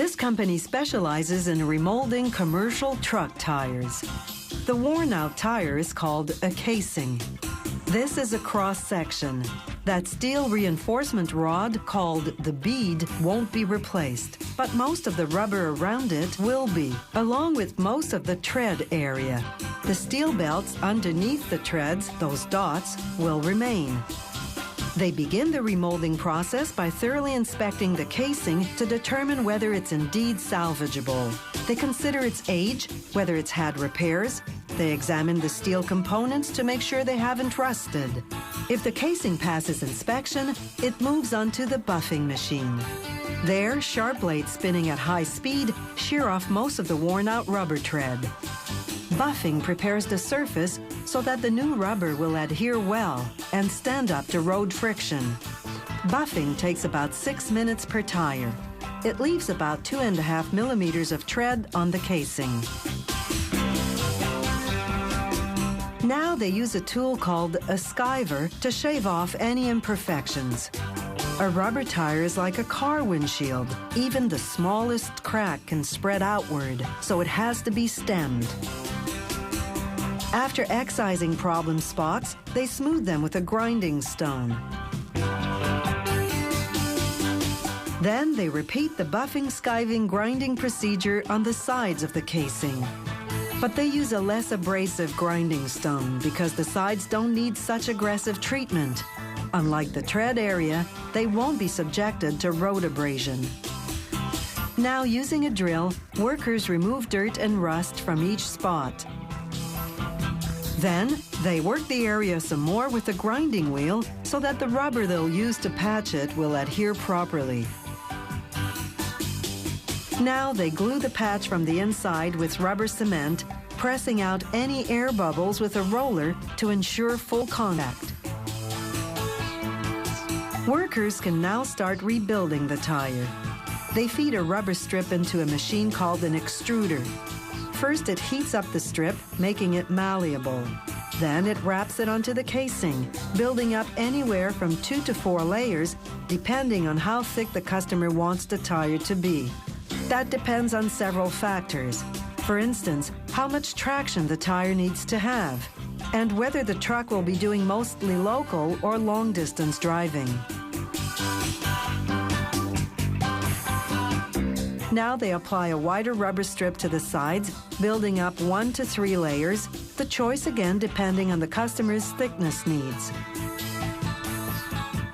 This company specializes in remolding commercial truck tires. The worn-out tire is called a casing. This is a cross-section. That steel reinforcement rod, called the bead, won't be replaced, but most of the rubber around it will be, along with most of the tread area. The steel belts underneath the treads, those dots, will remain. They begin the remolding process by thoroughly inspecting the casing to determine whether it's indeed salvageable. They consider its age, whether it's had repairs. They examine the steel components to make sure they haven't rusted. If the casing passes inspection, it moves on to the buffing machine. There, sharp blades spinning at high speed shear off most of the worn-out rubber tread. Buffing prepares the surface so that the new rubber will adhere well and stand up to road friction. Buffing takes about 6 minutes per tire. It leaves about 2.5 millimeters of tread on the casing. Now they use a tool called a skiver to shave off any imperfections. A rubber tire is like a car windshield. Even the smallest crack can spread outward, so it has to be stemmed. After excising problem spots, they smooth them with a grinding stone. Then they repeat the buffing, skiving, grinding procedure on the sides of the casing. But they use a less abrasive grinding stone because the sides don't need such aggressive treatment. Unlike the tread area, they won't be subjected to road abrasion. Now, using a drill, workers remove dirt and rust from each spot. Then, they work the area some more with a grinding wheel so that the rubber they'll use to patch it will adhere properly. Now they glue the patch from the inside with rubber cement, pressing out any air bubbles with a roller to ensure full contact. Workers can now start rebuilding the tire. They feed a rubber strip into a machine called an extruder. First, it heats up the strip, making it malleable. Then it wraps it onto the casing, building up anywhere from 2 to 4 layers, depending on how thick the customer wants the tire to be. That depends on several factors. For instance, how much traction the tire needs to have, and whether the truck will be doing mostly local or long-distance driving. Now they apply a wider rubber strip to the sides, building up 1 to 3 layers, the choice again depending on the customer's thickness needs.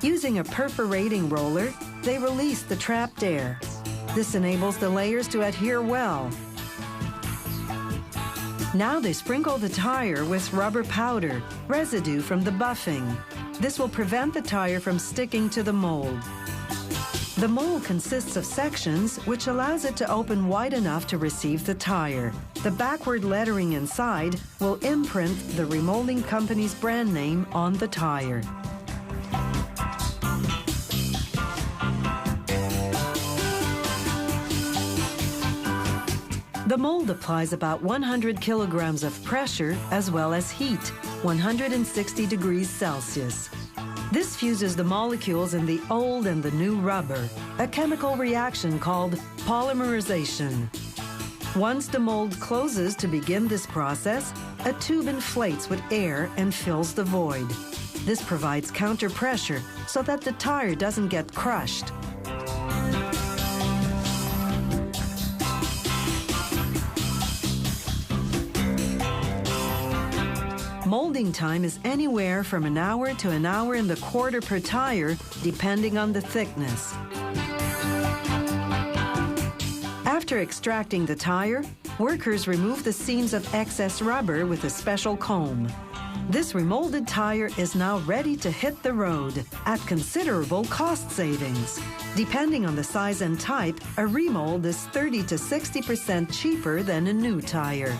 Using a perforating roller, they release the trapped air. This enables the layers to adhere well. Now they sprinkle the tire with rubber powder, residue from the buffing. This will prevent the tire from sticking to the mold. The mold consists of sections which allows it to open wide enough to receive the tire. The backward lettering inside will imprint the remolding company's brand name on the tire. The mold applies about 100 kilograms of pressure as well as heat, 160 degrees Celsius. This fuses the molecules in the old and the new rubber, a chemical reaction called polymerization. Once the mold closes to begin this process, a tube inflates with air and fills the void. This provides counter pressure so that the tire doesn't get crushed. Molding time is anywhere from an hour to an hour and a quarter per tire, depending on the thickness. After extracting the tire, workers remove the seams of excess rubber with a special comb. This remolded tire is now ready to hit the road at considerable cost savings. Depending on the size and type, a remold is 30 to 60% cheaper than a new tire.